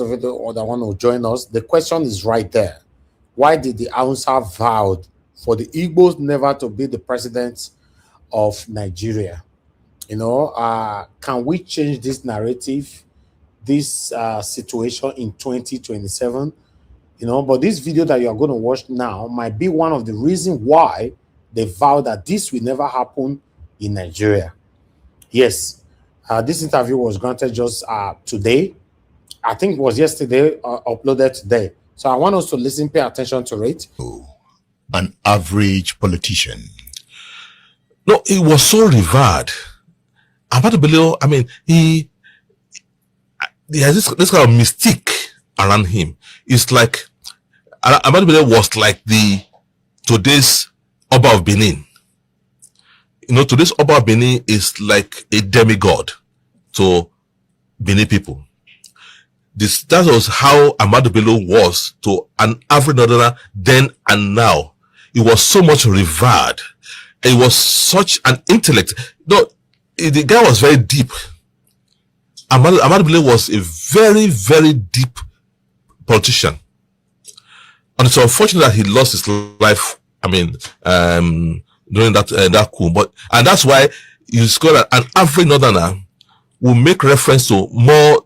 or that want to join us, the question is right there. Why did the Hausa vowed for the Igbos never to be the president of Nigeria? Can we change this narrative, this situation in 2027? But this video that you're going to watch now might be one of the reasons why they vow that this will never happen in Nigeria. Yes, this interview was granted just today. I think it was yesterday, uploaded today. So I want us to listen, pay attention to it. An average politician. No, he was so revered. Amadu Bello, I mean, he has this kind of mystique around him. It's like Amadu Bello was like today's Oba of Benin. Today's Oba of Benin is like a demigod to Benin people. That was how Amadu Bello was to an average northerner then and now. He was so much revered. He was such an intellect. The guy was very deep. Amadu Bello was a very, very deep politician. And it's unfortunate that he lost his life, during that coup. And that's why you score that an average northerner will make reference to more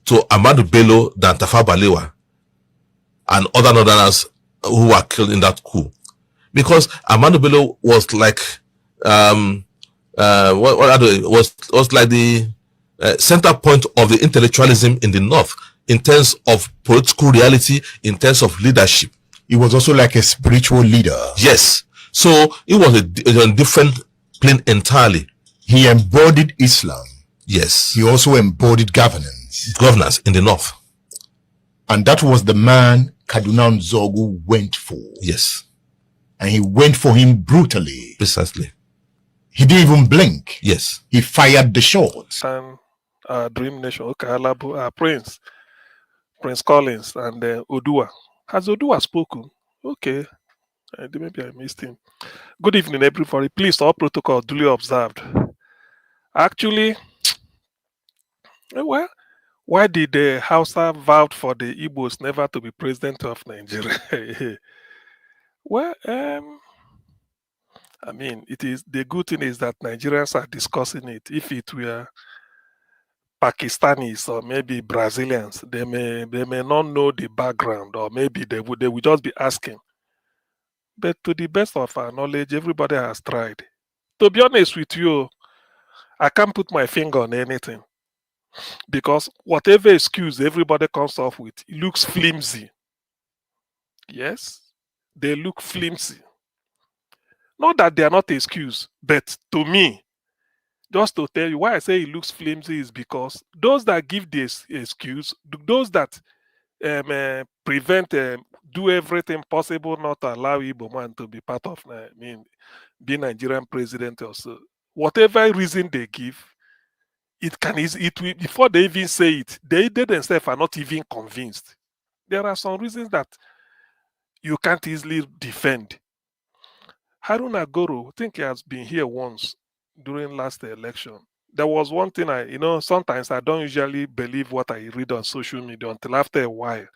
to Amadu Bello than Tafawa Balewa and other northerners who were killed in that coup. Because Amadu Bello was like, was like the center point of the intellectualism in the North in terms of political reality, in terms of leadership. He was also like a spiritual leader. Yes. So it was a different plane entirely. He embodied Islam. Yes. He also embodied governance. Governance in the North. And that was the man Kaduna Nzogu went for. Yes. And he went for him brutally. Precisely. He didn't even blink. Yes. He fired the shots. And Dream Nation, okay, Prince Collins and Odua. Has Odua spoken? Okay. Maybe I missed him. Good evening, everybody. Please, all protocol duly observed. Actually, well, why did the Hausa vowed for the IGBOS never to be president of Nigeria? Well, it is the good thing is that Nigerians are discussing it. If it were Pakistanis or maybe Brazilians, they may not know the background, or maybe they would just be asking. But to the best of our knowledge, everybody has tried. To be honest with you, I can't put my finger on anything. Because whatever excuse everybody comes up with, it looks flimsy. Yes, they look flimsy. Not that they are not excuse, but to me, just to tell you why I say it looks flimsy is because those that give this excuse, those that prevent, do everything possible not to allow Igbo man to be part of, be Nigerian president or so. Whatever reason they give, it will, before they even say it, they themselves are not even convinced. There are some reasons that you can't easily defend. Haruna Goro, I think he has been here once during last election. There was one thing sometimes I don't usually believe what I read on social media until after a while.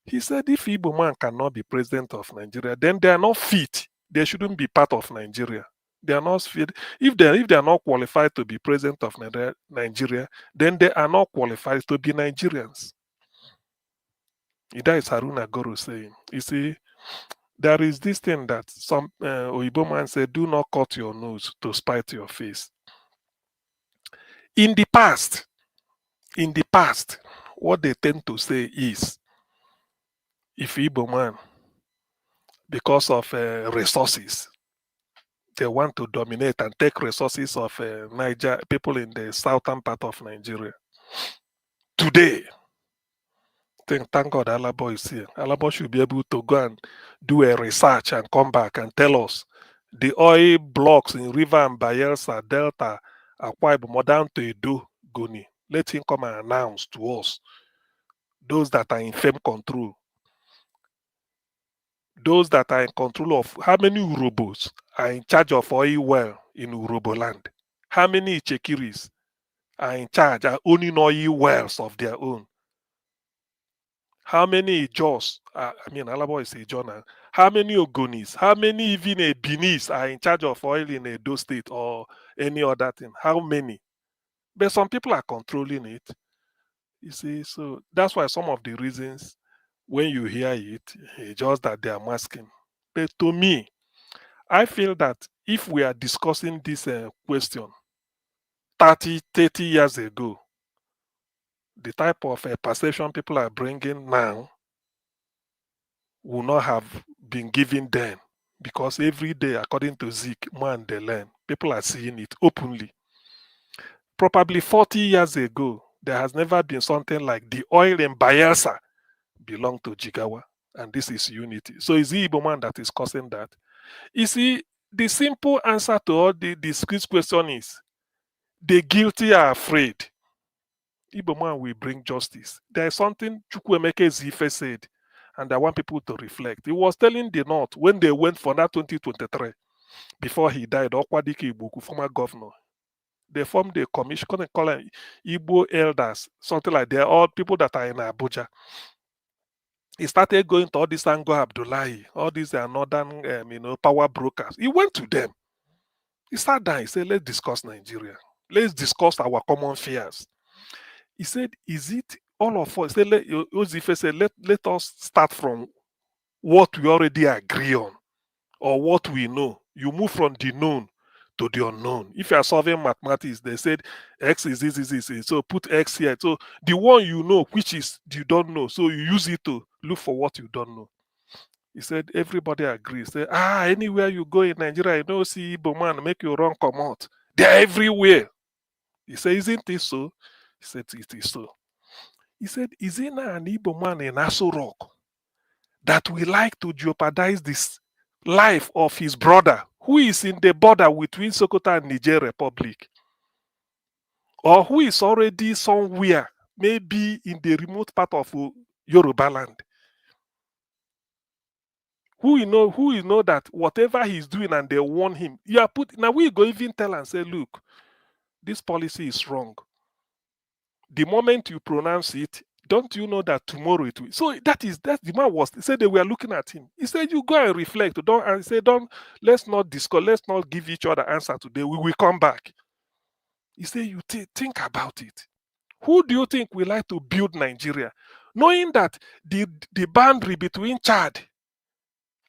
He said if Igbo man cannot be president of Nigeria, then they are not fit. They shouldn't be part of Nigeria. They are not fit. If they are not qualified to be president of Nigeria, then they are not qualified to be Nigerians. That is Haruna Goro saying. You see, there is this thing that some Oyibo man said, do not cut your nose to spite your face. In the past, what they tend to say is, if Igbo man, because of resources, they want to dominate and take resources of Niger people in the southern part of Nigeria. Today, thank God Alabo is here. Alabo should be able to go and do a research and come back and tell us the oil blocks in River and Bayelsa, Delta, Akwa Ibom, down to Edo, Goni. Let him come and announce to us those that are in firm control. Those that are in control of how many Urobos are in charge of oil well in Urobo land? How many Ichekiris are in charge, are owning oil wells of their own? how many Ijos, I mean, Alabo is Ijo now, how many Ogonis, how many even a Benis are in charge of oil in Edo State or any other thing? How many? But some people are controlling it. You see, so that's why some of the reasons when you hear it, it's just that they are masking. But to me, I feel that if we are discussing this question 30 years ago, the type of perception people are bringing now will not have been given then, because every day, according to Zeke, man, they learn. People are seeing it openly. Probably 40 years ago, there has never been something like the oil in Bayelsa belong to Jigawa, and this is unity. So is the Igbo man that is causing that? You see, the simple answer to all this question is the guilty are afraid. Igbo man will bring justice. There is something Chukwuemeke Zife said, and I want people to reflect. He was telling the North when they went for that 2023, before he died, Okwadike Igboku, former governor, they formed a commission, call them Igbo elders, something like they're all people that are in Abuja. He started going to all these Ango Abdullahi, all these northern, power brokers. He went to them. He sat down. He said, "Let's discuss Nigeria. Let's discuss our common fears." He said, "Is it all of us?" He said, Ozife said, let us start from what we already agree on or what we know. You move from the known to the unknown. If you are solving mathematics, they said X is this. So put X here. So the one you know, which is you don't know. So you use it to look for what you don't know. He said, everybody agrees. Say, anywhere you go in Nigeria, you know, see Igbo man, make you run, come out. They're everywhere. He said, isn't it so? He said, it is so. He said, is it now an Igbo man in Aso Rock that we like to jeopardize this life of his brother who is in the border between Sokoto and Niger Republic, or who is already somewhere, maybe in the remote part of Yoruba land? Who you know that whatever he's doing and they warn him, you are put now. We go even tell and say, look, this policy is wrong. The moment you pronounce it, don't you know that tomorrow it will? So that the man was. He said they were looking at him. He said, you go and reflect. Let's not discuss. Let's not give each other answer today. We will come back. He said, you think about it. Who do you think we like to build Nigeria, knowing that the boundary between Chad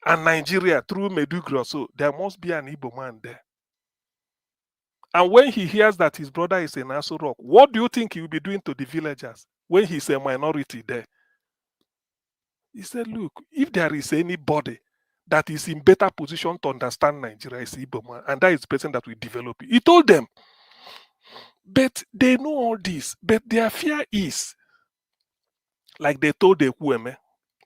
and Nigeria through Meduguri, so there must be an Igbo man there. And when he hears that his brother is in Aso Rock, what do you think he will be doing to the villagers when he's a minority there? He said, look, if there is anybody that is in better position to understand Nigeria, it's Igbo man, and that is the person that will develop it. He told them. But they know all this. But their fear is, like they told Ekwueme,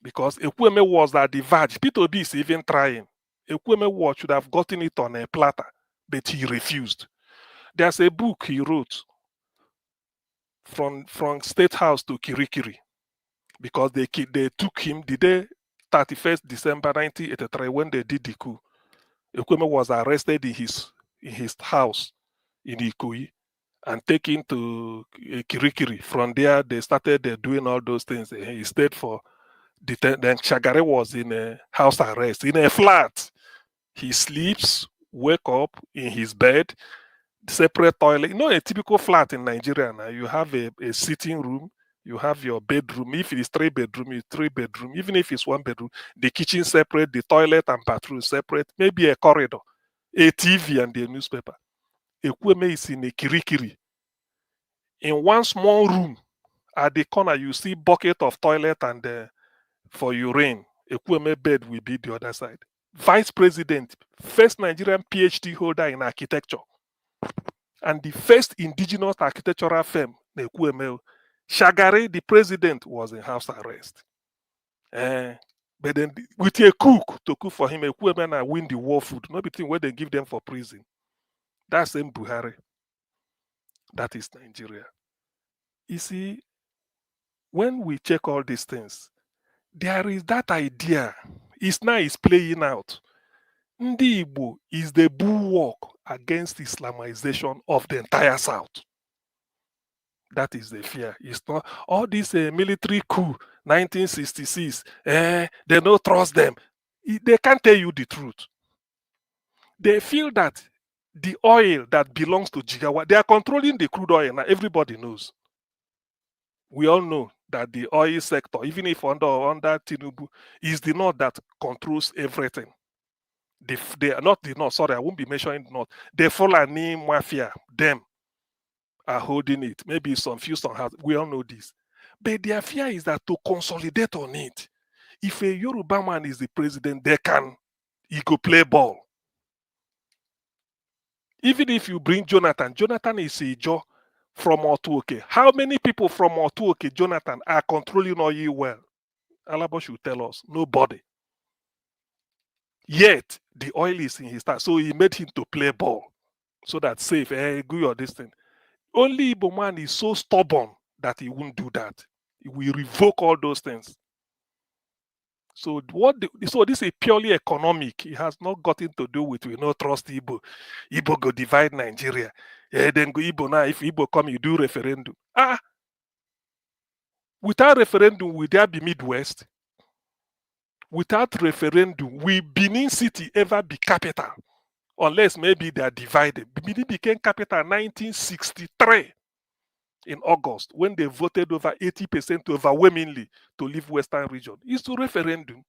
because Ekwueme was at the verge. P2B is even trying. Ekwueme should have gotten it on a platter, but he refused. There's a book he wrote from State House to Kirikiri, because they took him the day 31st December 1983 when they did the coup. Ekwueme was arrested in his house in Ikoyi and taken to Kirikiri. From there, they started doing all those things. He stayed for then Shagare was in a house arrest, in a flat. He sleeps, wake up in his bed, separate toilet. You know, a typical flat in Nigeria now, you have a sitting room, you have your bedroom. If it is 3-bedroom, it's 3-bedroom. Even if it's 1-bedroom, the kitchen separate, the toilet and bathroom separate, maybe a corridor, a TV and a newspaper. Ekwueme is in a Kirikiri. In one small room, at the corner, you see bucket of toilet and for urine. Ekwueme bed will be the other side. Vice President, first Nigerian PhD holder in architecture, and the first indigenous architectural firm, Ekwueme. Shagare, the president, was in house arrest. But then with a cook to cook for him, Ekwueme na win the war food. Not between what they give them for prison. That's in Buhari. That is Nigeria. You see, when we check all these things, there is that idea. It's playing out. Ndi Igbo is the bulwark against Islamization of the entire South. That is the fear. It's not all this military coup 1966, they don't trust them. They can't tell you the truth. They feel that the oil that belongs to Jigawa, they are controlling the crude oil now. Everybody knows. We all know that the oil sector, even if under Tinubu, is the north that controls everything. They are not the north. Sorry, I won't be mentioning the north. The Fulani mafia, them are holding it. Maybe some few some have. We all know this. But their fear is that to consolidate on it, if a Yoruba man is the president, he could play ball. Even if you bring Jonathan is a Joe from Otuoke. How many people from Otuoke, Jonathan, are controlling oil well? Alabo should tell us. Nobody. Yet, the oil is in his time. So he made him to play ball. So that safe, go your this thing. Only Igbo man is so stubborn that he won't do that. He will revoke all those things. So this is purely economic. It has not gotten to do with we no trust Igbo. Igbo go divide Nigeria. Then go Igbo now. If Igbo come, you do referendum. Without referendum, will there be Midwest? Without referendum, will Benin City ever be capital? Unless maybe they are divided. Benin became capital in 1963 in August when they voted over 80% overwhelmingly to leave Western region. It's to referendum.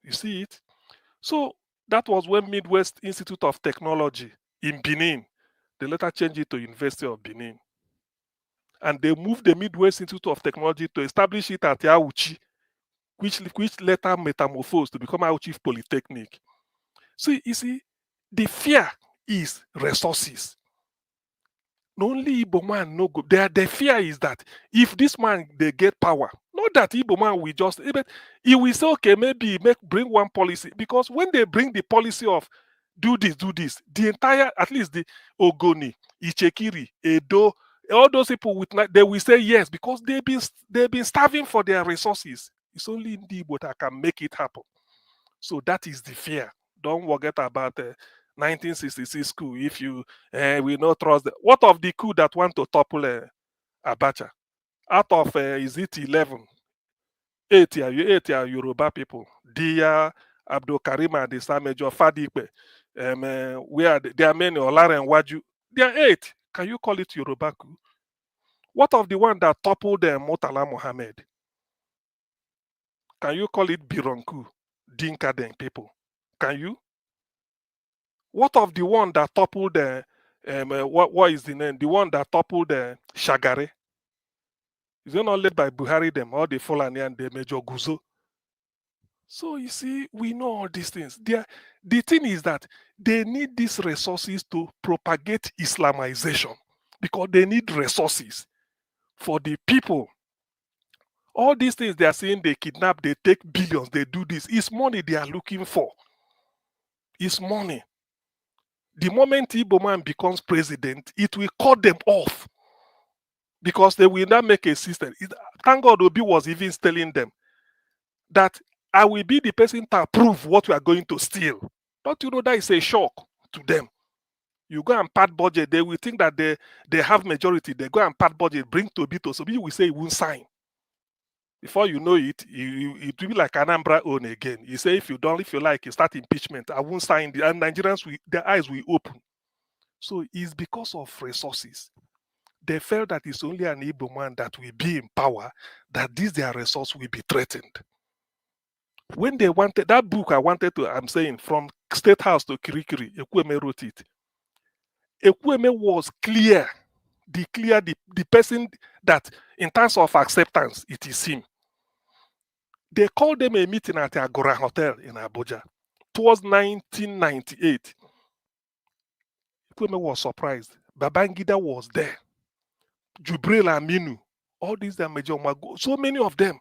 You see it? So that was when Midwest Institute of Technology in Benin, they later changed it to University of Benin. And they moved the Midwest Institute of Technology to establish it at Auchi, which later metamorphosed to become Auchi Polytechnic. So you see, the fear is resources. Only Igbo man no go. The fear is that if this man they get power, not that Igbo man will just, but he will say, okay, maybe bring one policy. Because when they bring the policy of do this, the entire, at least the Ogoni, Ichekiri, Edo, all those people they will say yes because they've been starving for their resources. It's only Igbo that can make it happen. So that is the fear. Don't forget about 1966 coup. If you we not trust what of the coup that want to topple Abacha? Out of is it 11? 8 are Yoruba people. Dia, Abdul Karim and the Samejo Fadipe. Where there are many Olara and Waju. There are 8. Can you call it Yoruba coup? What of the one that toppled Murtala Mohammed? Can you call it Bironku? Dinka Den people? Can you? What of the one that toppled the what is the name? The one that toppled the Shagare? Is it not led by Buhari them or the Fulani and the Major Guzo? So you see, we know all these things. The thing is that they need these resources to propagate Islamization because they need resources for the people. All these things they are saying they kidnap, they take billions, they do this. It's money they are looking for. It's money. The moment Igbo man becomes president, it will cut them off because they will not make a system. Thank God Obi was even telling them that I will be the person to approve what we are going to steal. Don't you know that is a shock to them? You go and part budget, they will think that they have majority. They go and part budget, bring to Obi, so Obi will say he won't sign. Before you know it, it will be like Anambra own again. You say if you like, you start impeachment. I won't sign. And Nigerians, their eyes will open. So it's because of resources. They felt that it's only an Igbo man that will be in power, that their resource will be threatened. When they wanted that book, I'm saying from State House to Kirikiri, Ekweme wrote it. Ekweme was clear. The person that in terms of acceptance, it is him. They called them a meeting at the Agora Hotel in Abuja. Towards 1998. Ekweme was surprised. Babangida was there. Jubril Aminu. All these are major. So many of them.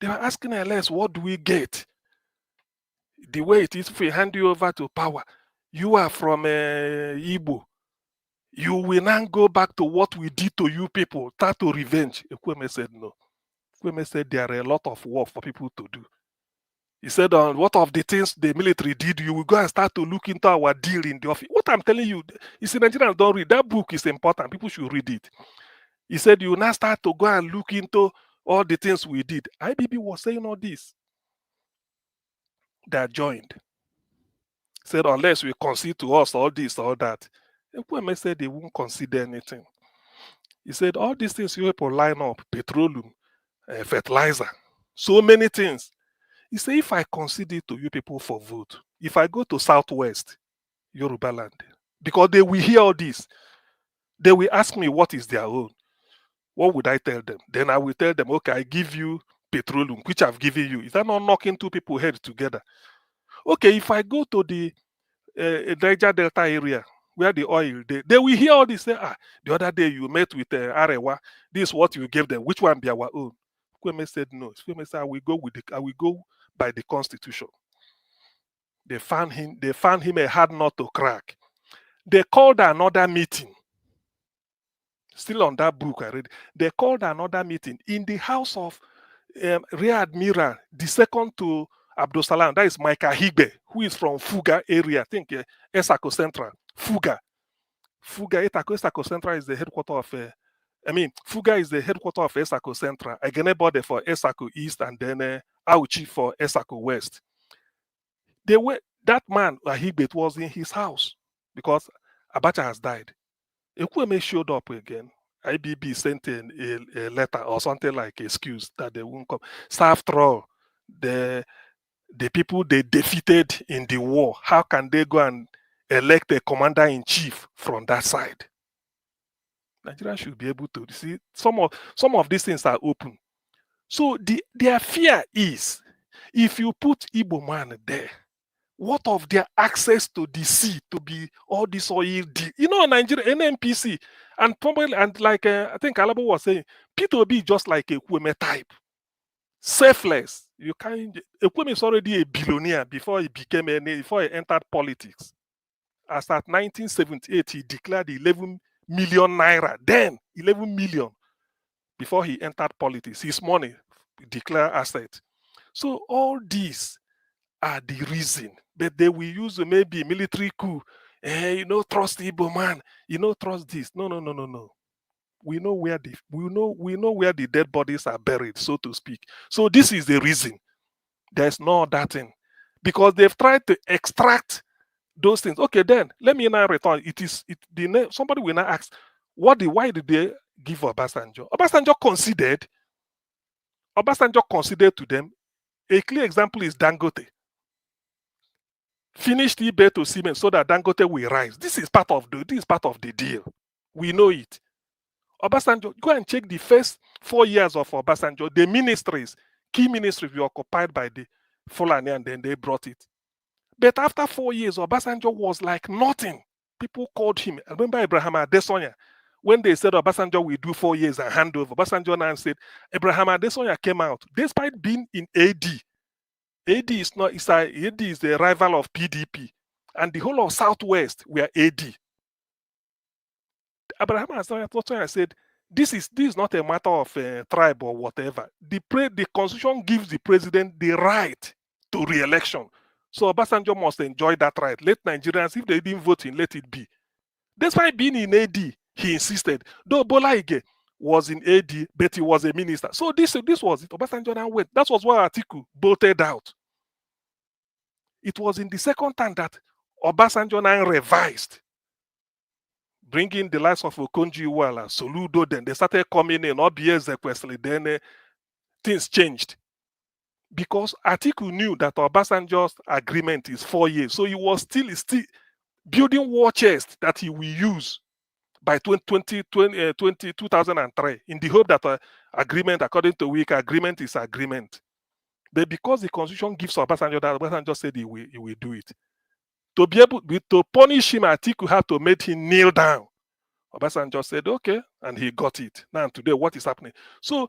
They were asking LS, what do we get? The way it is if we hand you over to power. You are from Igbo. You will now go back to what we did to you people. Start to revenge. Ekweme said no. Ekweme said there are a lot of work for people to do. He said, what of the things the military did, you will go and start to look into our deal in the office. What I'm telling you, you see, Nigerians don't read. That book is important. People should read it. He said, you now start to go and look into all the things we did. IBB was saying all this. They joined. Said, unless we concede to us all this, all that. Ekwueme said they won't consider anything. He said, all these things you people line up, petroleum, fertilizer, so many things. He said, if I concede it to you people for vote, if I go to Southwest, Yoruba land, because they will hear all this, they will ask me what is their own. What would I tell them? Then I will tell them, okay, I give you petroleum, which I've given you. Is that not knocking two people's heads together? Okay, if I go to the Niger Delta area, where the oil, they will hear all this. Say, the other day you met with Arewa, this is what you gave them. Which one be our own? Kweme said no. Kweme said, I will go by the constitution. They found him a hard nut to crack. They called another meeting. Still on that book I read. They called another meeting in the house of Rear Admiral, the second to Abdul Salam. That is Micah Higbe, who is from Fuga area. I think Esako Central. Fuga, Esako Central is the headquarters of. Fuga is the headquarters of Esako Central. Agenebode for Esako East, and then Auchi for Esako West. That man Higbe was in his house because Abacha has died. Ekwueme showed up again. IBB sent a letter or something like excuse that they won't come. So after all, the people they defeated in the war, how can they go and elect a commander-in-chief from that side? Nigeria should be able to see some of these things are open. So their fear is, if you put Igbo man there, what of their access to the sea to be all this oil deal? Nigeria, NNPC, and probably, and like I think Alabo was saying, P2B just like a Kweme type. Selfless. You can't. Kweme is already a billionaire before he entered politics. As at 1978, he declared 11 million naira. Then 11 million before he entered politics. His money declared asset. So all these are the reason, but they will use maybe military coup. Trust Igbo man. Trust this. No. We know where the dead bodies are buried, so to speak. So this is the reason. There's no other thing, because they've tried to extract those things. Okay, then let me now return. Somebody will now ask, why did they give Obasanjo? Obasanjo considered to them. A clear example is Dangote. Finished eBay to Siemens so that Dangote will rise. This is part of the deal. We know it. Obasanjo, go and check the first 4 years of Obasanjo. The key ministries were occupied by the Fulani, and then they brought it. But after 4 years, Obasanjo was like nothing. People called him. I remember Abraham Adesonya, when they said Obasanjo will do 4 years and hand over. Obasanjo now said, Abraham Adesonya came out, despite being in AD. AD is the rival of PDP, and the whole of Southwest were AD. Abraham Adesonya said, this is not a matter of tribe or whatever. The constitution gives the president the right to re-election. So Obasanjo must enjoy that right. Let Nigerians, if they didn't vote in, let it be. Despite being in AD, he insisted. Though Bola Ige was in AD, but he was a minister. So this was it. Obasanjo now went. That was why Atiku bolted out. It was in the second time that Obasanjo now revised, bringing the likes of Okonjo-Iweala, Soludo. Then they started coming in, OBS Ekwesili. Then things changed, because Atiku knew that Obasanjo's agreement is 4 years, so he was still building war chest that he will use by 2003, in the hope that agreement, according to Wike, agreement is agreement. But because the constitution gives Obasanjo that, Obasanjo said he will do it. To be able to punish him, Atiku had to make him kneel down. Obasanjo said, okay, and he got it. Now today, what is happening? So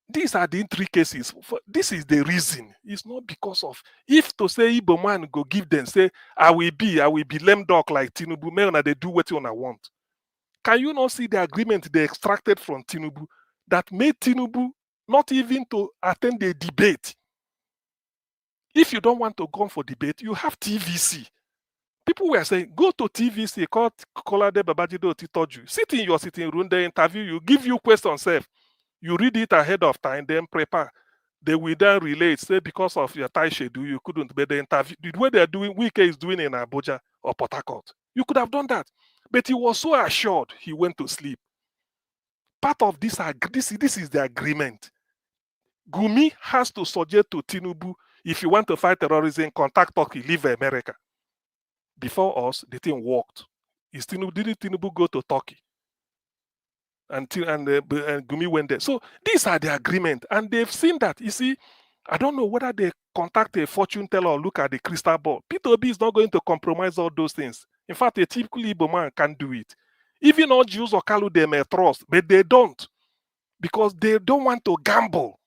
these are the intricacies. This is the reason. It's not because of, if to say Igbo man go give them, say, I will be lame dog like Tinubu, and they do what you want. Can you not see the agreement they extracted from Tinubu that made Tinubu not even to attend the debate? If you don't want to go for debate, you have TVC. People were saying, go to TVC, call Kolade Babajide Otitoju. Sit in your sitting room, they interview you, give you questions, self. You read it ahead of time, then prepare. They will then relate, say because of your tight schedule, you couldn't. But the interview, the way they're doing, Wike is doing in Abuja or Port Harcourt, you could have done that. But he was so assured, he went to sleep. Part of this is the agreement. Gumi has to suggest to Tinubu, if you want to fight terrorism, contact Turkey, leave America. Before us, the thing worked. Did Tinubu go to Turkey? And Gumi went there. So these are the agreement, and they've seen that. You see, I don't know whether they contact a fortune teller or look at the crystal ball. Peter Obi is not going to compromise all those things. In fact, a typical Igbo man can do it. Even all Jews or Kalu, they may trust, but they don't, because they don't want to gamble.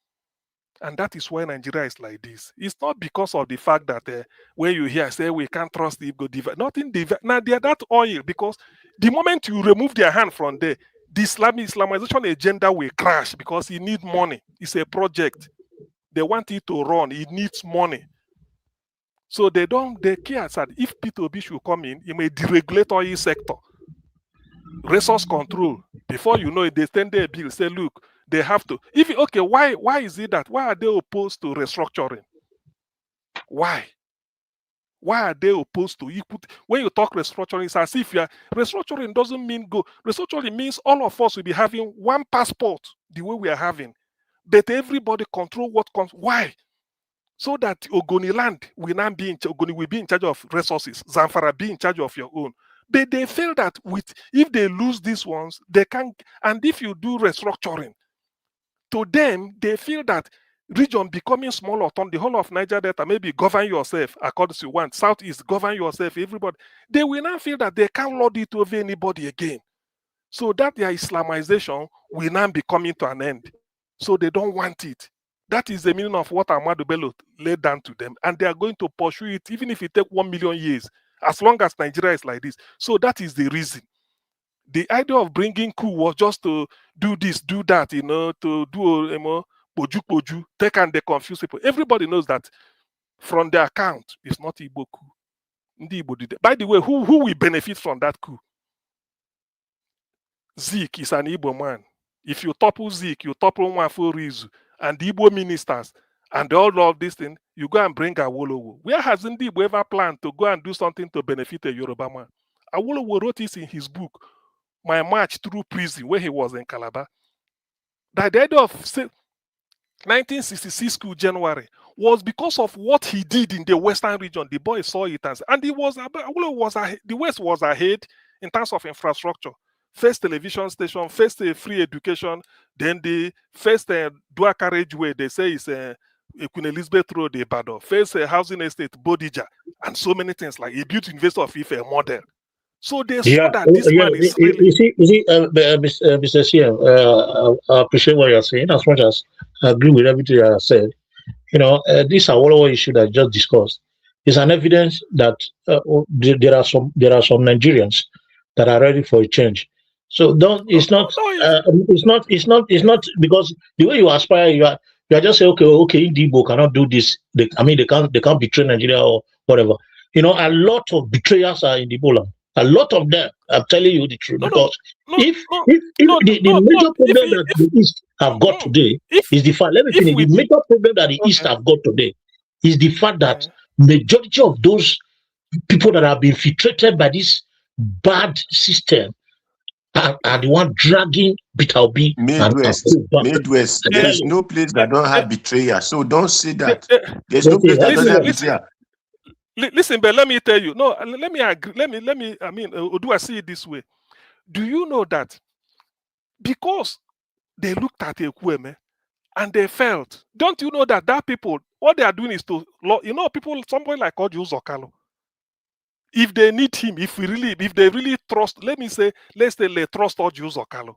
And that is why Nigeria is like this. It's not because of the fact that when you hear say we can't trust the Igbo, nothing. Now they're that oil, because the moment you remove their hand from there, the Islamization agenda will crash, because it needs money. It's a project. They want it to run. It needs money. So they care that if P2B should come in, it may deregulate oil sector. Resource control. Before you know it, they send their bill, say, look, they have to. Why is it that? Why are they opposed to restructuring? Why? Why are they opposed to it? When you talk restructuring, it's as if restructuring doesn't mean go. Restructuring means all of us will be having one passport, the way we are having. But everybody control what comes. Why? So that Ogoni land will not be Ogoni will be in charge of resources. Zamfara be in charge of your own. But they feel that if they lose these ones, they can. And if you do restructuring, to them, they feel that region becoming smaller, the whole of Niger Delta, maybe govern yourself according to you want. Southeast, govern yourself, everybody. They will not feel that they can't lord it over anybody again. So that their Islamization will now be coming to an end. So they don't want it. That is the meaning of what Amadu Bello laid down to them. And they are going to pursue it, even if it takes 1 million years, as long as Nigeria is like this. So that is the reason. The idea of bringing coup was just to do this, do that, to do poju, take and they confuse people. Everybody knows that from their account, it's not Igbo coup. Ndi Igbo did it. By the way, who will benefit from that coup? Zik is an Igbo man. If you topple Zik, you topple Nwafo Rizu and the Igbo ministers and all of this thing, you go and bring Awolowo. Where has Ndi Igbo ever planned to go and do something to benefit a Yoruba man? Awolowo wrote this in his book, My March Through Prison, where he was in Calabar. The idea of 1966 coup January was because of what he did in the Western region. The boy saw it and the West was ahead in terms of infrastructure. First television station, first free education, then the first dual carriageway, they say is Queen Elizabeth Road, Ibadan, first housing estate, Bodija, and so many things like a beauty investor of Ife model. So they saw that this man is really... You see, Mr. CM, I appreciate what you're saying, as much as I agree with everything you have said. This Awolowo issue that I just discussed is an evidence that there are some Nigerians that are ready for a change. So it's not because the way you aspire, you are just saying, okay, Igbo cannot do this. They can't betray Nigeria or whatever. A lot of betrayers are in the Igbo land. A lot of them. I'm telling you the truth, because the major problem that the East have got today is the fact. Let me finish. The major problem that the East have got today is the fact that majority of those people that have been infiltrated by this bad system are the one dragging Peter Obi. Midwest. There is no place that don't have betrayal. So don't say that. There's no place that doesn't have betrayal. Listen, but let me tell you. No, let me agree. Do I see it this way? Do you know that because they looked at Ekweme and they felt, don't you know that people, what they are doing is to, people, somebody like Oju Zokalo, if they need him, if they really trust, let's say they trust Oju Zokalo,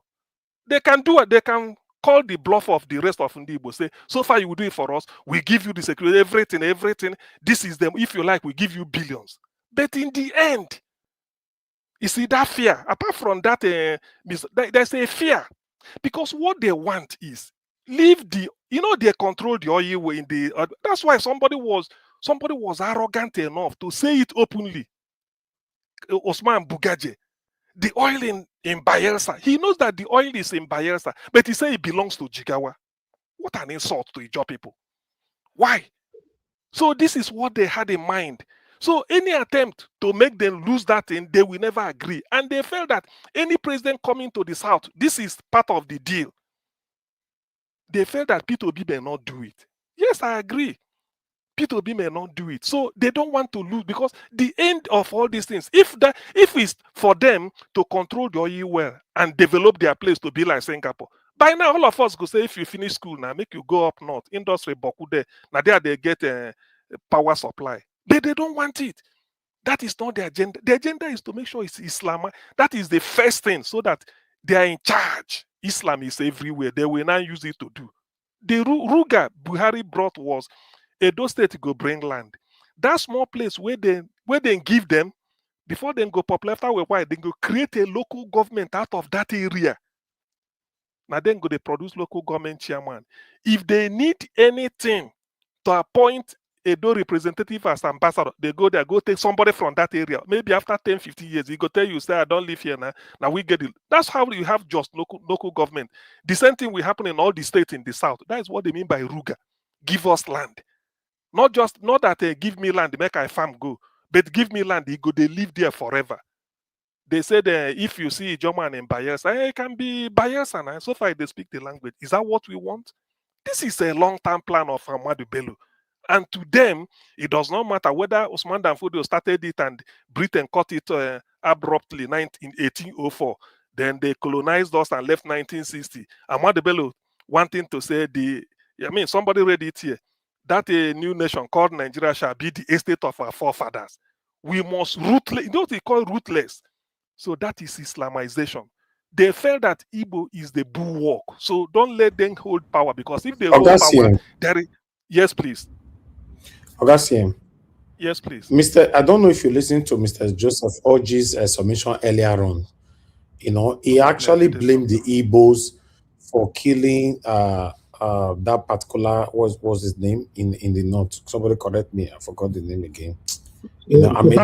they can do it. They can call the bluff of the rest of Ndibo, say, so far you will do it for us, we give you the security, everything, this is them, if you like, we give you billions. But in the end, you see that fear, apart from that, there's a fear, because what they want is, leave the, they control the oil way in the, that's why somebody was arrogant enough to say it openly, Osman Bugaje, the oil in Bayelsa. He knows that the oil is in Bayelsa, but he says it belongs to Jigawa. What an insult to Ijaw people. Why? So this is what they had in mind. So any attempt to make them lose that thing, they will never agree. And they felt that any president coming to the South, this is part of the deal. They felt that P2B may not do it. Yes, I agree. P2B may not do it. So they don't want to lose, because the end of all these things, if it's for them to control the oil well and develop their place to be like Singapore, by now all of us go say, if you finish school now, make you go up north, industry boku there. Now there they get power supply. But they don't want it. That is not the agenda. The agenda is to make sure it's Islam. That is the first thing, so that they are in charge. Islam is everywhere. They will not use it to do. The Ruga Buhari brought was Edo State go bring land. That small place where they give them, before they go pop left away, why they go create a local government out of that area. Now then go they produce local government chairman. If they need anything to appoint Edo representative as ambassador, they go there, go take somebody from that area. Maybe after 10, 15 years, he go tell you, say, I don't live here now. Now we get it. That's how you have just local government. The same thing will happen in all the states in the South. That is what they mean by Ruga. Give us land. Not that give me land, make I farm go, but give me land, he go, they live there forever. They said if you see a German in Bayelsa, it can be Bayelsa now. So far they speak the language. Is that what we want? This is a long-term plan of Amadu Bello. And to them, it does not matter whether Usman Danfodio started it and Britain cut it abruptly in 1804. Then they colonized us and left 1960. Amadu Bello wanting to say somebody read it here, that a new nation called Nigeria shall be the estate of our forefathers. We must ruthless, you know what they call ruthless. So that is Islamization. They felt that Igbo is the bulwark. So don't let them hold power, because if they hold power, yes, please. Augustine. Yes, please. I don't know if you listened to Mr. Joseph Orji's submission earlier on. You know, he actually blamed the Igbos for killing that particular, what was his name in the north. Somebody correct me, I forgot the name again. You know, okay,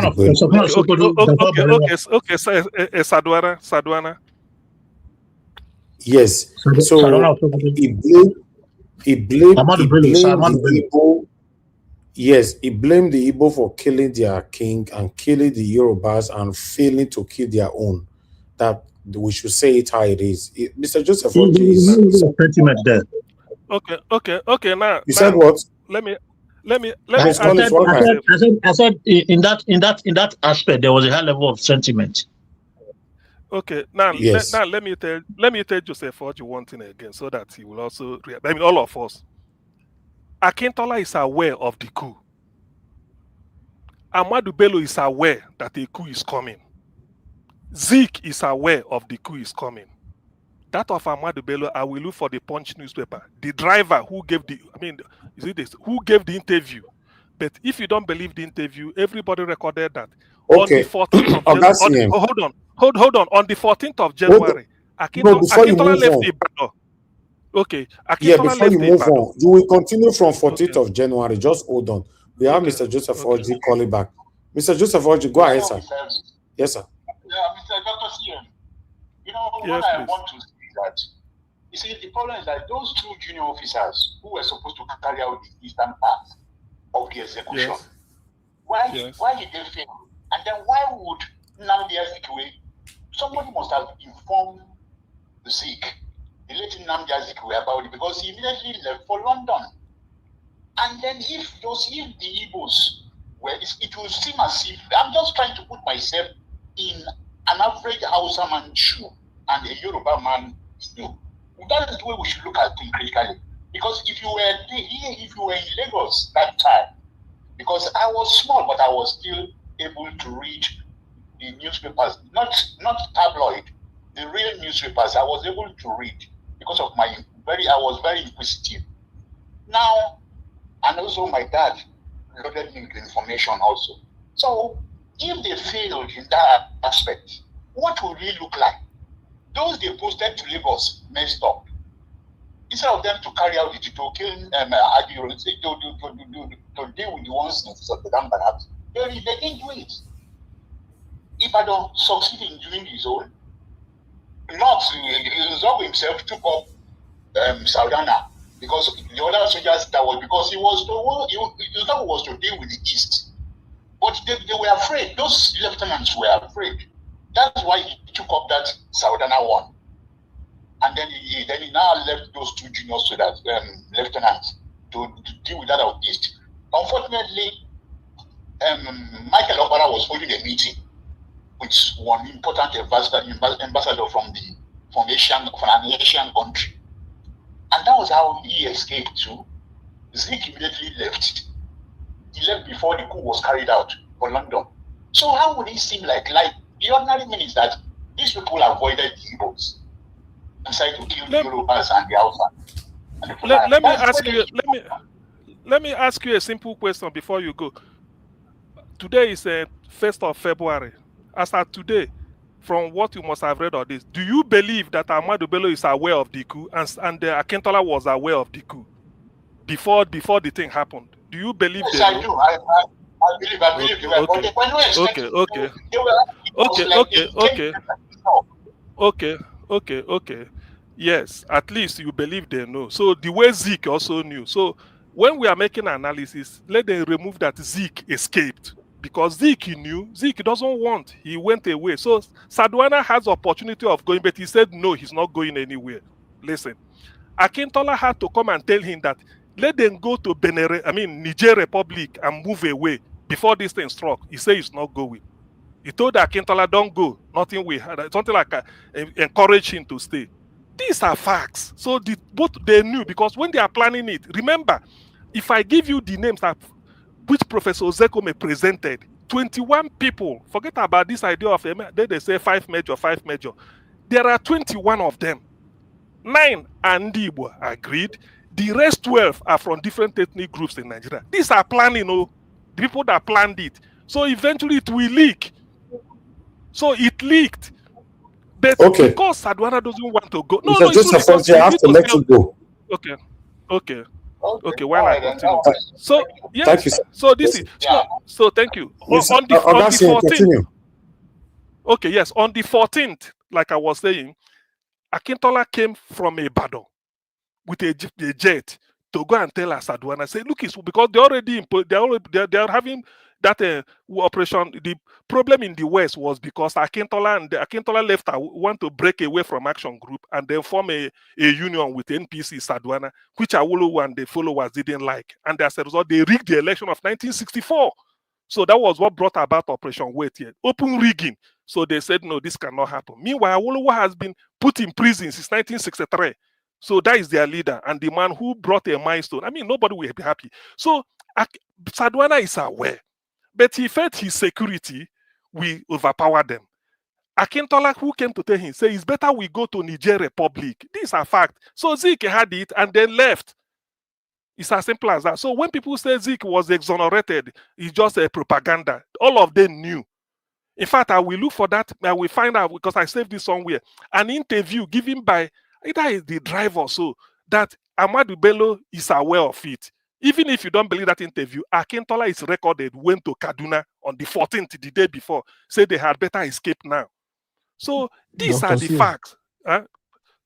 Sadwana. Yes. So he blamed the Igbo. Yes, he blamed the Igbo for killing their king and killing the Yorubas and failing to kill their own. That we should say it how it is. Mr. Joseph Orji is sentiment there. Okay. Now you said what? Let me. I said in that aspect there was a high level of sentiment. Okay, now yes. let me tell Joseph Orji one thing again, so that he will also. All of us. Akintola is aware of the coup. Amadu Bello is aware that a coup is coming. Zeke is aware of the coup is coming. That of Amadu Bello, I will look for the Punch newspaper. The driver who gave who gave the interview. But if you don't believe the interview, everybody recorded that. Okay. On the 14th of January. Hold on. On the 14th of January, Akintola left Ibadan. Okay. Before you move on, you will continue from 14th of January. Just hold on. We have Mr. Joseph Orji calling back. Mr. Joseph Orji, go ahead, sir. Yes, sir. Yeah, Mr. Dr. CM. You know, what I want to say is that, you see, the problem is that those two junior officers who were supposed to carry out the eastern part of the execution, why did they fail? And then why would Nnamdi Azikiwe, somebody must have informed the Sikh, the late Nnamdi Azikiwe about it, because he immediately left for London. And then if the Igbos, it will seem as if, I'm just trying to put myself in an average Hausa man's shoe and a Yoruba man's shoe. That is the way we should look at things critically. Because if you were here, if you were in Lagos that time, because I was small, but I was still able to read the newspapers, not tabloid, the real newspapers. I was able to read because of I was very inquisitive. Now, and also my dad loaded me with information also. So if they failed in that aspect, what will it look like? Those they posted to Lagos messed up. Instead of them to carry out it, to kill to deal with the ones of the dam, they didn't do it. Ibadan succeeded in doing his own. Not Zogo himself took up Saudana because the other soldiers that was because he was to deal with the East. But they were afraid. Those lieutenants were afraid. That's why he took up that Saudana one. And then he now left those two juniors to that lieutenants to deal with that of East. Unfortunately, Michael Obara was holding a meeting with one important ambassador from an Asian country. And that was how he escaped too. Zik immediately left. He left before the coup was carried out for London. So how would it seem like the ordinary means that these people avoided the Igbos and decided to kill the Yorubas and the Hausa? Let me ask you a simple question before you go. Today is 1st of February. As of today, from what you must have read of this, do you believe that Amadu Bello is aware of the coup and Akintola was aware of the coup before the thing happened? Do you believe? Yes, I do. I believe they were. Okay. Yes, at least you believe they know. So the way Zeke also knew. So when we are making analysis, let them remove that Zeke escaped. Because Zeke knew, Zeke doesn't want, he went away. So Sadwana has the opportunity of going, but he said no, he's not going anywhere. Listen, Akintola had to come and tell him that let them go to Niger Republic and move away before this thing struck. He said he's not going. He told Akintola, don't go. Something like encourage him to stay. These are facts. So both they knew, because when they are planning it, remember, if I give you the names that which Professor Zekome presented, 21 people, forget about this idea of they say 5 major. There are 21 of them. 9 are Ndibo agreed. The rest 12 are from different ethnic groups in Nigeria. These are planning, the people that planned it. So eventually it will leak. So it leaked. But because Sadwana doesn't want to go. No, you have to let it go. Okay, while I continue. So yes, thank you, sir. So this is so thank you. On the 14th. Okay, yes, on the 14th, like I was saying, Akintola came from Ibadan with a jet to go and tell Sadwana, say, look, it's because they are having that operation. The problem in the West was because Akintola left, want to break away from Action Group and then form a union with NPC Sadwana, which Awolowo and the followers didn't like. And as a result, they rigged the election of 1964. So that was what brought about Operation Wait Here. Open rigging. So they said, no, this cannot happen. Meanwhile, Awolowo has been put in prison since 1963. So that is their leader and the man who brought a milestone. I mean, nobody will be happy. So Sadwana is aware. But he felt his security will overpower them. Akintola, who came to tell him, say, it's better we go to Niger Republic. These are facts. So Zeke had it and then left. It's as simple as that. So when people say Zeke was exonerated, it's just a propaganda. All of them knew. In fact, I will look for that. I will find out, because I saved this somewhere. An interview given by either the driver, so that Amadu Bello is aware of it. Even if you don't believe that interview, Akintola is recorded, went to Kaduna on the 14th, the day before, said they had better escape now. So these Dr. are the facts. Yes?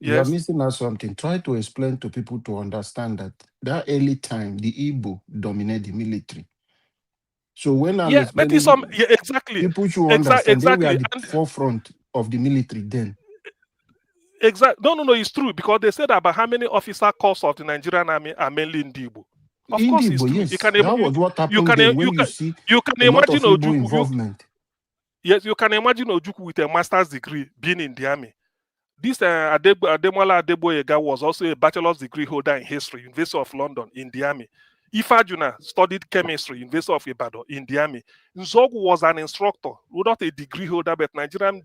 You're missing out something. Try to explain to people to understand that early time, the Igbo dominate the military. So when I'm explaining, exactly. people should understand they were at the forefront of the military then. Exactly. No, it's true, because they said about how many officer corps of the Nigerian army are mainly in Igbo. Of course, it's true. Yes. That was what happened then when you see a lot of Igbo involvement. Yes, you can imagine Ojukwu with a master's degree being in the army. This Ademola Adeboyega was also a bachelor's degree holder in history, University of London, in the army. Ifajuna studied chemistry, University of Ibadan, in the army. Nzogu was an instructor, not a degree holder, but Nigerian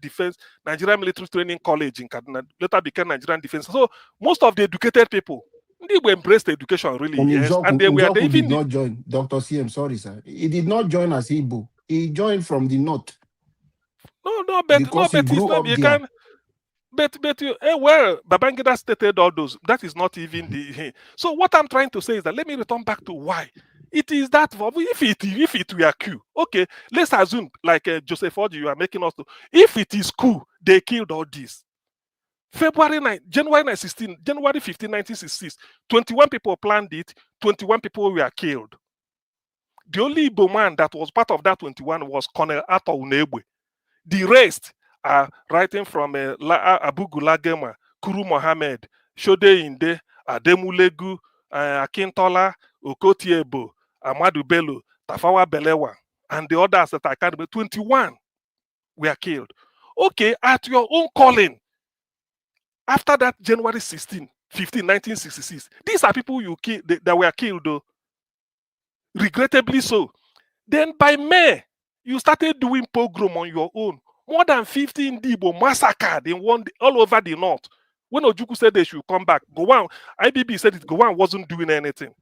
Military Training College in Kaduna, later became Nigerian Defense. So most of the educated people, they embraced education, really. And they did not join. Dr. CM, sorry, sir. He did not join as Igbo. He joined from the north. Babangida stated all those. That is not even the. So what I'm trying to say is that let me return back to why. It is that if it were coup, okay, let's assume like Joseph Orji, you are making us to. If it is coup, they killed all this. January 15, 1966, 21 people planned it, 21 people were killed. The only Igbo man that was part of that 21 was Colonel Ato Unegbe. The rest are writing from Abu Gulagema, Kuru Mohammed, Shode Inde, Ademulegu, Akintola, Okotiebo, Amadu Bello, Tafawa Belewa, and the others that I can't remember. 21 were killed. Okay, at your own calling, after that January 15, 1966, these are people you killed that were killed, though. Regrettably so. Then by May, you started doing pogrom on your own. More than 15 Igbo massacred in one day, all over the north. When Ojukwu said they should come back, Gowon, IBB said it, Gowon wasn't doing anything.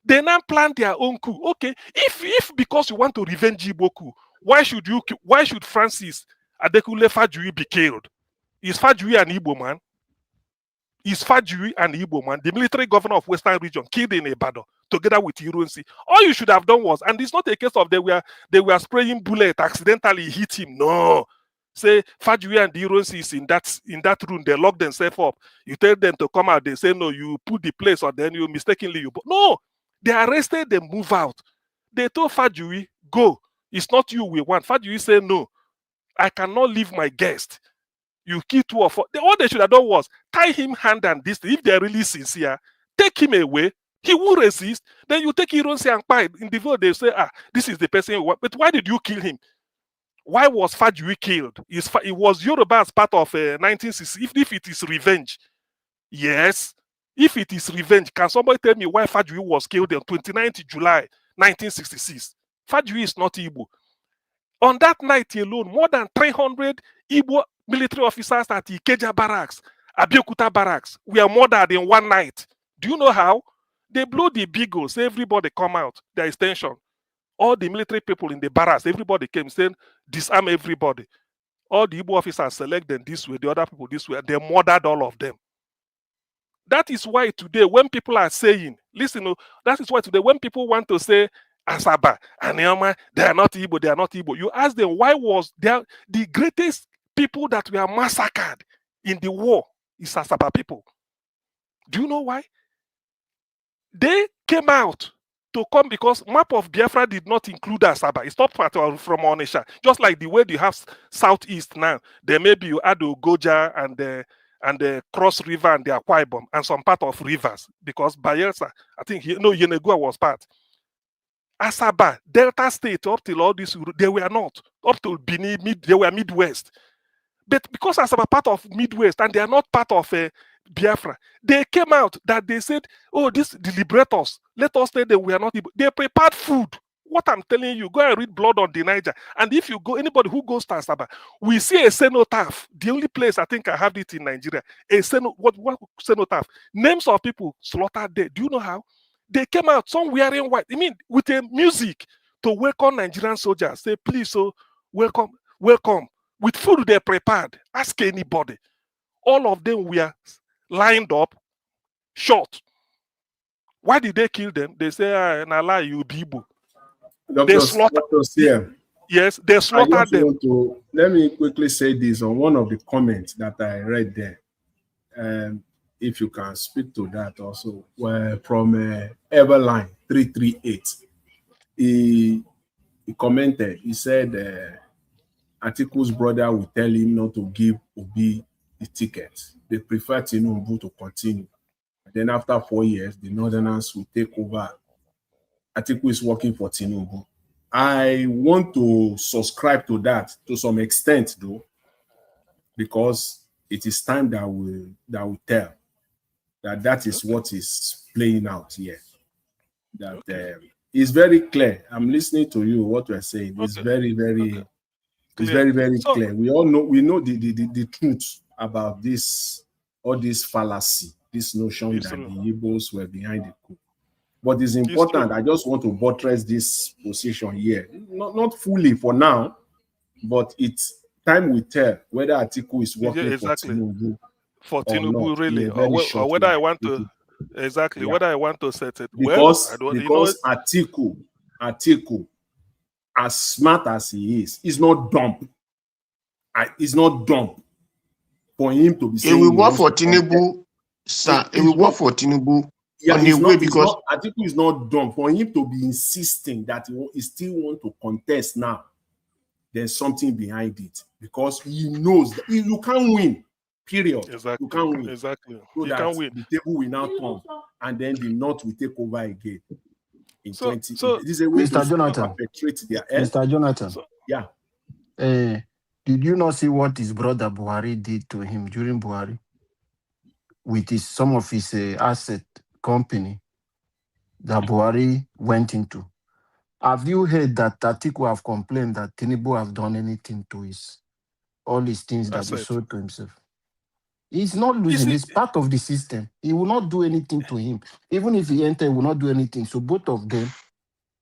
They now planned their own coup. Okay, if because you want to revenge Igbo coup, why should Francis Adekunle Fajui be killed? Is Fajui an Igbo man? Is Fajui an Igbo man? The military governor of Western region killed in Ibadan together with Ironsi. All you should have done was, and it's not a case of they were spraying bullet, accidentally hit him. No. Say Fajui and the Ironsi is in that room, they lock themselves up. You tell them to come out, they say no, you put the place or then you mistakenly no. They arrested them, move out. They told Fajui, go. It's not you we want. Fajui said no. I cannot leave my guest. You kill 2 or 4. All they should have done was tie him hand and this. If they're really sincere, take him away. He will resist. Then you take Ironsi and Pai. In the vote, they say, this is the person you want. But why did you kill him? Why was Fajui killed? It was Yoruba as part of 1960. If it is revenge, yes. If it is revenge, can somebody tell me why Fajui was killed on 29th July 1966? Fajui is not Igbo. On that night alone, more than 300 Igbo military officers at Ikeja barracks, Abeokuta barracks, were murdered in one night. Do you know how? They blew the beagles, everybody come out, there is tension. All the military people in the barracks, everybody came saying, disarm everybody. All the Igbo officers select them this way, the other people this way, they murdered all of them. That is why today, when people are saying, listen, that is why today, when people want to say, Asaba, Anioma, they are not Igbo, you ask them, why was there the greatest people that were massacred in the war is Asaba people? Do you know why? They came out to come because map of Biafra did not include Asaba. It's not part of from Onisha. Just like the way you have southeast now, there may be you add Ogoja and the Cross River and the Akwa Ibom and some part of rivers because Bayelsa, I think Yenegua was part. Asaba, Delta State, up till all this, they were not. Up to Bini, they were Midwest. But because Asaba part of Midwest and they are not part of Biafra, they came out that they said, oh, the liberators, let us say that we are not Igbo. They prepared food. What I'm telling you, go and read Blood on the Niger. And if you go, anybody who goes to Asaba, we see a cenotaph. The only place I think I have it in Nigeria, what cenotaph? Names of people slaughtered there. Do you know how? They came out, some wearing white. I mean, with a music to welcome Nigerian soldiers. Say, please, welcome. With food they prepared. Ask anybody. All of them were lined up, shot. Why did they kill them? They say, Nala, you Igbo. They slaughtered. Yes, they slaughtered them. Let me quickly say this on one of the comments that I read there. If you can speak to that also, from Everline 338, he commented. He said Atiku's brother will tell him not to give Obi the ticket. They prefer Tinubu to continue. Then after 4 years, the Northerners will take over. Atiku is working for Tinubu. I want to subscribe to that to some extent, though, because it is time that will tell that is what is playing out here. That is very clear. I'm listening to you. What we're saying is very, very, it's very, very clear. We all know. We know the truth about this, all this fallacy, this notion that the Igbos were behind the coup. But it's important. I just want to buttress this position here. Not fully for now, but it's time will tell whether Atiku is working for Tinubu really, or whether I want to. Exactly. Yeah. Whether I want to set it. Because, well, I don't. because Atiku, as smart as he is not dumb. It's not dumb for him to be It saying will he work wants for to contest. Tinubu, sir. It will work for Tinubu Yeah, on a way because Atiku is not dumb. For him to be insisting that he still want to contest now, there's something behind it, because he knows that you can't win. Period. Exactly. You can't win. Exactly. So You that can't win. the table will now turn, and then the North will take over again in So, 20. so This is a way Mr. to Jonathan. perpetrate their Mr. Jonathan. Yeah. Did you not see what his brother Buhari did to him during Buhari with some of his asset company that Buhari went into? Have you heard that Atiku have complained that Tinubu have done anything to all his things that he sold to himself? He's not losing. He's part of the system. He will not do anything to him. Even if he enter, he will not do anything. So both of them,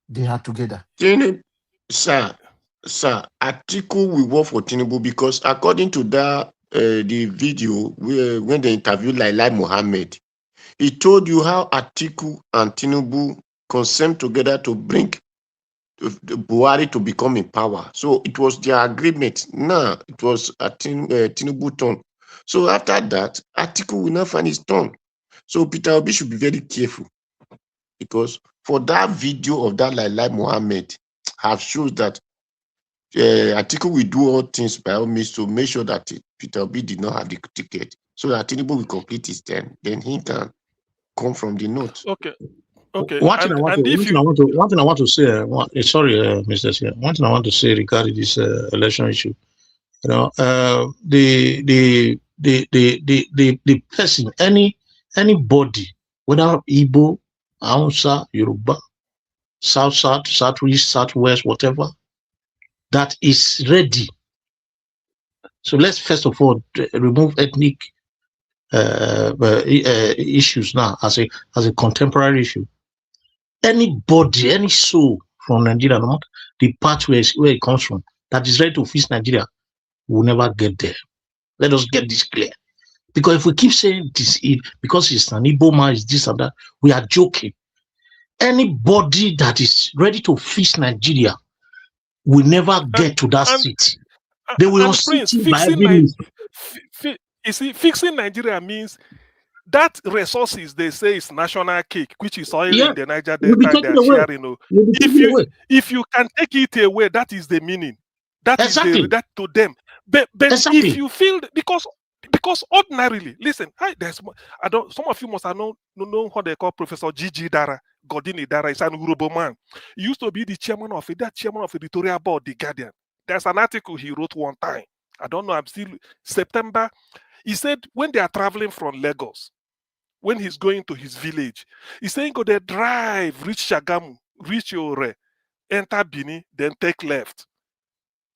they are together. Sir, Atiku will work for Tinubu because according to that the video when they interviewed Lai Mohammed, he told you how Atiku and Tinubu consent together to bring Buhari to become in power. So it was their agreement. Now it was Tinubu turn. So after that, Atiku will not find his turn. So Peter Obi should be very careful, because for that video of that Lai Mohammed have shows that Atiku will do all things by all means to make sure that Peter Obi did not have the ticket, so that Tinubu will complete his turn. Then he can come from the north. Okay. One thing I want to say, sorry, Mr. C. One thing I want to say regarding this election issue, you know, the person, anybody, whether Igbo, Hausa, Yoruba, South, Southwest, Southwest, whatever, that is ready. So let's first of all remove ethnic issues now as a contemporary issue. Anybody, any soul from Nigeria, not the part where it comes from, that is ready to fix Nigeria, will never get there. Let us get this clear. Because if we keep saying this, because it's an Igbo man, it's this and that, we are joking. Anybody that is ready to fix Nigeria will never get to that seat. They will unseat him by every means. You see, fixing Nigeria means that resources they say is national cake, which is oil in the Niger Delta they are sharing. If you can take it away, that is the meaning. That is that to them. But if you feel because ordinarily, listen, some of you must have known what they call Professor Gigi Dara, Godini Dara. Is an Urobo man. He used to be the chairman of editorial board, The Guardian. There's an article he wrote one time. I don't know. I'm still September. He said when they are traveling from Lagos, when he's going to his village, he's saying go there, drive, reach Shagamu, reach Ore, enter Bini, then take left.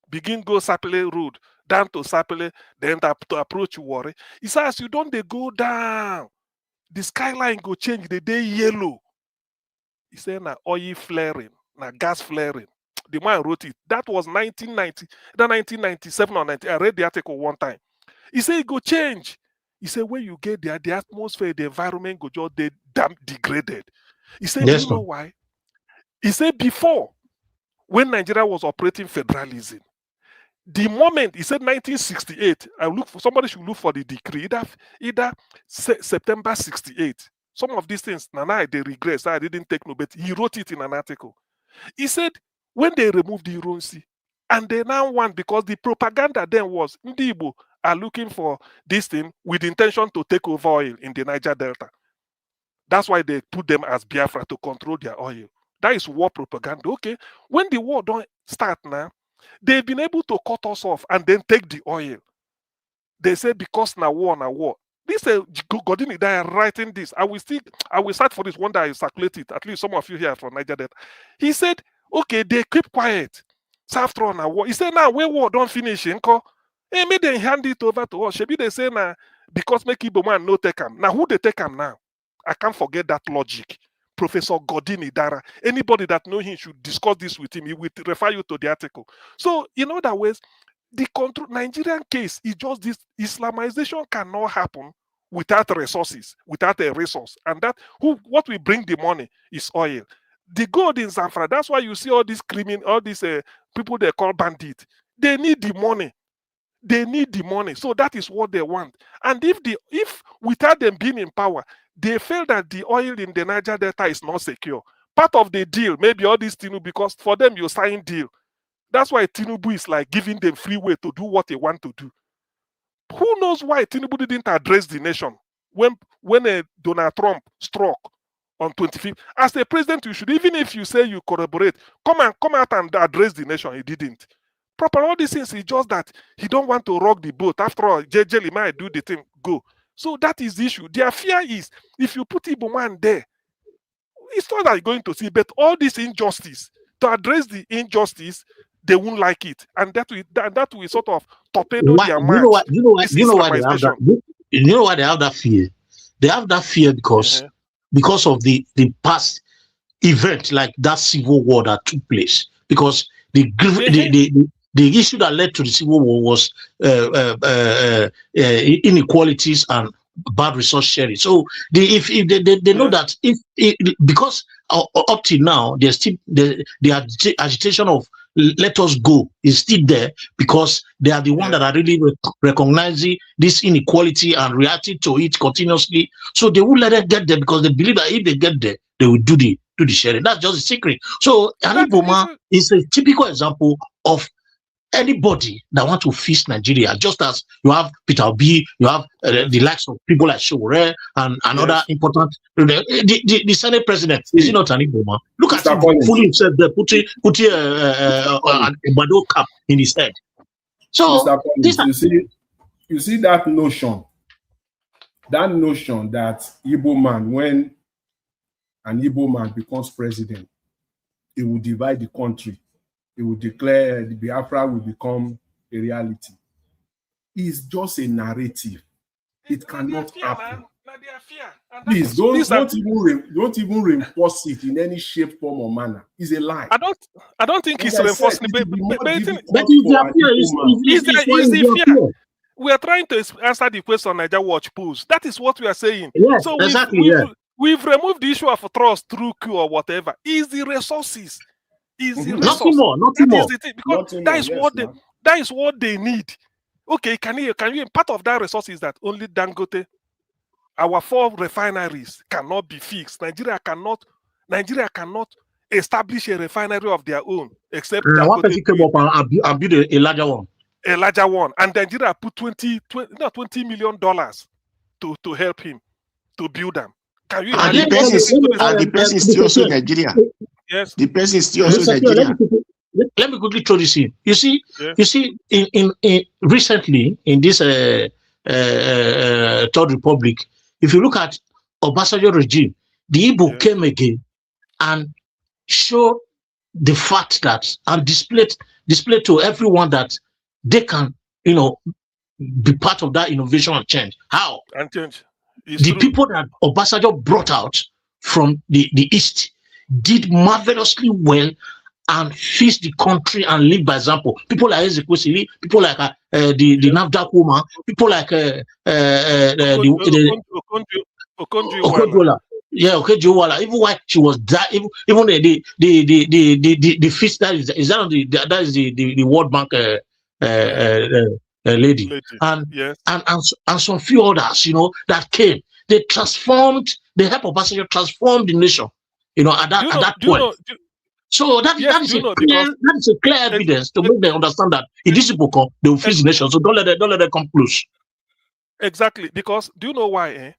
Begin go Sapele Road, down to Sapele, then to approach Warri. He says you don't they go down. The skyline go change the day yellow. He said na oil flaring, na gas flaring. The man wrote it. That was 1997 or 90. I read the article one time. He said it go change. He said when you get there, the atmosphere, the environment go just degraded. He said, do you know why? He said before, when Nigeria was operating federalism, the moment, he said 1968, somebody should look for the decree, either September 68. Some of these things, Nana, they regret, so I didn't take no, but he wrote it in an article. He said, when they removed the Ironsi, and they now want, because the propaganda then was, Ndi Igbo are looking for this thing with the intention to take over oil in the Niger Delta. That's why they put them as Biafra to control their oil. That is war propaganda. Okay, when the war don't start now, they've been able to cut us off and then take the oil. They say because now war. This Godini they are writing this. I will start for this one that I circulate it. At least some of you here from Niger Delta. He said, okay, they keep quiet. After on a war. He said, now when war don't finish, hey, may they hand it over to us. Maybe they say now because make Igbo man no take him. Now who they take him now? I can't forget that logic. Professor Godini Dara. Anybody that know him should discuss this with him. He will refer you to the article. So in other ways, the Nigerian case is just this: Islamization cannot happen without resources, without a resource. And that what will bring the money is oil. The gold in Zamfara, that's why you see all these people they call bandits. They need the money. They need the money. So that is what they want. And if without them being in power, they feel that the oil in the Niger Delta is not secure. Part of the deal, maybe all this Tinubu, because for them you sign deal. That's why Tinubu is like giving them free way to do what they want to do. Who knows why Tinubu didn't address the nation when Donald Trump struck on 25th? As a president, you should, even if you say you corroborate, come out and address the nation. He didn't. Proper all these things is just that he don't want to rock the boat. After all, JJ might do the thing, go. So that is the issue. Their fear is if you put Igbo man there, it's not that you're going to see, but all this injustice, to address the injustice, they won't like it. And that will sort of torpedo their mind. You know why they have that? You know why they have that fear? They have that fear because of the past event, like that civil war that took place. Because the issue that led to the civil war was inequalities and bad resource sharing. So they know that because up till now there's still the agitation of let us go is still there, because they are the one that are really recognizing this inequality and reacting to it continuously. So they won't let them get there, because they believe that if they get there, they will do the sharing. That's just a secret. So Ali Boma is a typical example of anybody that want to fix Nigeria, just as you have Peter Obi, you have the likes of people like Showore and another important, the Senate president, is he not an Igbo? Look at him fooling himself there, putting a Bado cap in his head. So you see that notion that Igbo man, when an Igbo man becomes president, it will divide the country. It will declare the Biafra will become a reality. It's just a narrative. It cannot happen. Please don't even reinforce it in any shape, form, or manner. It's a lie. I don't think it's reinforcing. But it's fear. We are trying to answer the question Niger Watch posed. That is what we are saying. Yes, so exactly. We've removed the issue of trust through coup or whatever. Is the resources. Nothing more. Because that is what they need. Okay, can you part of that resource is that only Dangote, our 4 refineries cannot be fixed. Nigeria cannot establish a refinery of their own, except Dangote came up and build a larger one. A larger one, and Nigeria put $20 million to help him to build them. Can you imagine? The person is still also Nigeria. Yes. The person is still also Nigeria. Let me quickly throw this in. You see, in recently in this Third Republic, if you look at Obasanjo regime, the Igbo came again and showed the fact that and displayed to everyone that they can, be part of that innovation and change. How? And change. The people that Obasanjo brought out from the East did marvelously well and fix the country and lead by example. People like Ezekwesili, people like the NAFDAC woman, people like Okonjo-Iweala. Yeah, Okonjo-Iweala. Even while she was that, even the fix that is the World Bank lady. And some few others, that came. They helped Obasanjo transform the nation. At that point. So that is a clear evidence to make them understand that if these people come, they will fix the nation. So don't let them come close. Exactly, because do you know why?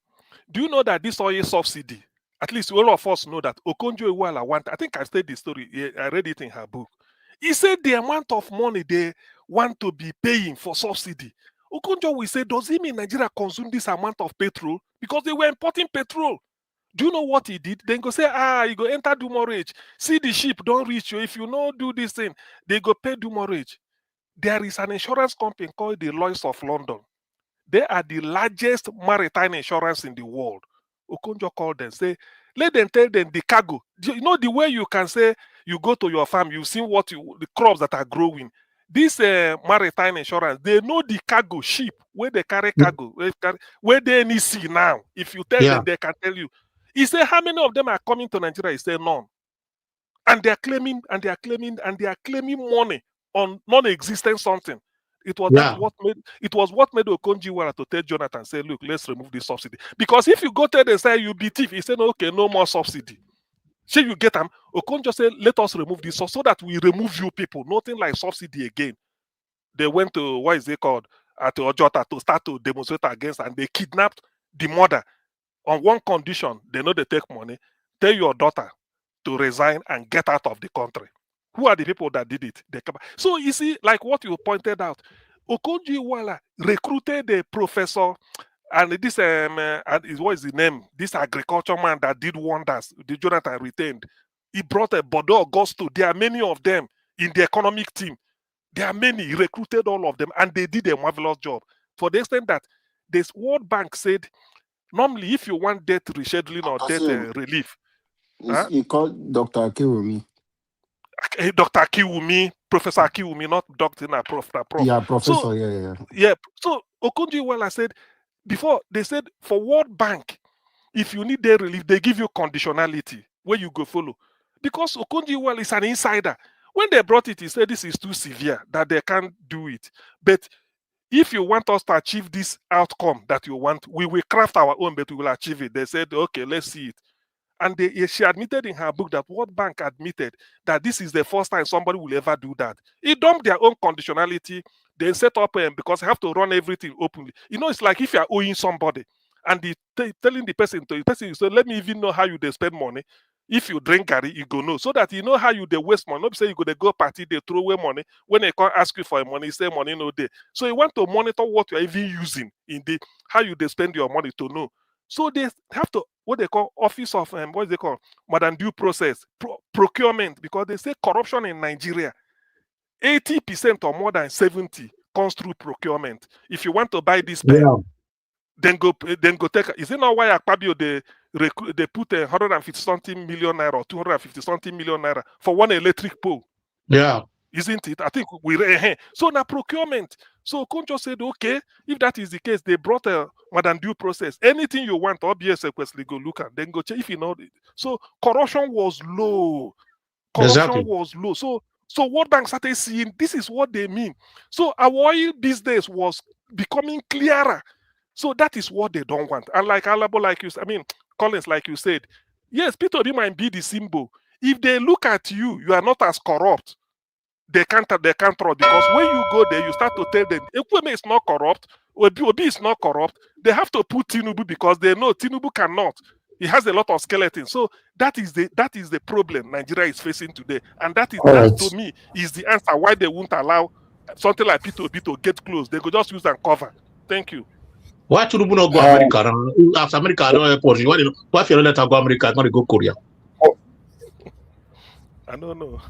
Do you know that this oil subsidy? At least all of us know that Okonjo-Iweala want. I think I stated the story. I read it in her book. He said the amount of money they want to be paying for subsidy. Okonjo will say, does it mean Nigeria consume this amount of petrol? Because they were importing petrol. Do you know what he did? Then go say, you go enter Dumorage. See the ship, don't reach you. If you don't do this thing, they go pay Dumorage. There is an insurance company called the Lloyd's of London. They are the largest maritime insurance in the world. Okonjo called them, say, let them tell them the cargo. You know the way you can say, you go to your farm, you see the crops that are growing. this maritime insurance, they know the cargo ship where they carry cargo, where they any see now. If you tell them, they can tell you. He said, how many of them are coming to Nigeria? He said, none. And they are claiming, money on non-existent something. It was what made Okonjo-Iweala to tell Jonathan, say, look, let's remove this subsidy. Because if you go tell them, say you be thief, he said, okay, no more subsidy. So you get them. Okonjo said, let us remove this so that we remove you people. Nothing like subsidy again. They went to, what is it called, at Ojota to start to demonstrate against, and they kidnapped the mother on one condition. They know they take money. Tell your daughter to resign and get out of the country. Who are the people that did it? They come. So you see, like what you pointed out, Okonjo-Iweala recruited a professor, and this what is the name? This agriculture man that did wonders. The Jonathan retained. He brought a Bodo Augusto. There are many of them in the economic team. There are many. He recruited all of them, and they did a marvelous job. For the extent that this World Bank said, normally, if you want debt rescheduling or debt relief, you call Dr. Akiwumi. Dr. Akiwumi, Professor Akiwumi, not Dr. Prof. Yeah, Professor. So, yeah. So Okonjo-Iweala said before, they said for World Bank, if you need debt relief, they give you conditionality where you go follow. Because Okonjo-Iweala is an insider. When they brought it, he said this is too severe, that they can't do it. But if you want us to achieve this outcome that you want, we will craft our own, but we will achieve it. They said, okay, let's see it. And she admitted in her book that World Bank admitted that this is the first time somebody will ever do that. He dumped their own conditionality, then set up because they have to run everything openly. You know, it's like if you're owing somebody and telling the person, so let me even know how you spend money. If you drink Gary, you go know. So that you know how you waste money. Not say you go party, they throw away money. When they can't ask you for money, you say money no day. So you want to monitor what you're even using in how you spend your money to know. So they have to, what they call office of, what they call modern due process, procurement, because they say corruption in Nigeria, 80% or more than 70 comes through procurement. If you want to buy this pen, then go take. Is it not why Akpabio they put 150 something million naira or 250 something million naira for one electric pole? Yeah. Isn't it? I think so now procurement. So Okonjo said, okay, if that is the case, they brought a modern due process. Anything you want, obviously, go look at, then go check if you know. So corruption was low. Was low. So World Bank started seeing this is what they mean. So our oil business was becoming clearer. So that is what they don't want. And like Alabo, Collins, like you said, yes, Peter Obi might be the symbol. If they look at you, you are not as corrupt. They can't trust, because when you go there, you start to tell them Ekweme is not corrupt, Obi is not corrupt. They have to put Tinubu because they know Tinubu cannot. He has a lot of skeletons. So that is the problem Nigeria is facing today, and that to me is the answer why they won't allow something like Peter Obi to get close. They could just use and cover. Thank you. Why Tinubu not go America? After America, why if you let her go America, not go Korea? I don't know.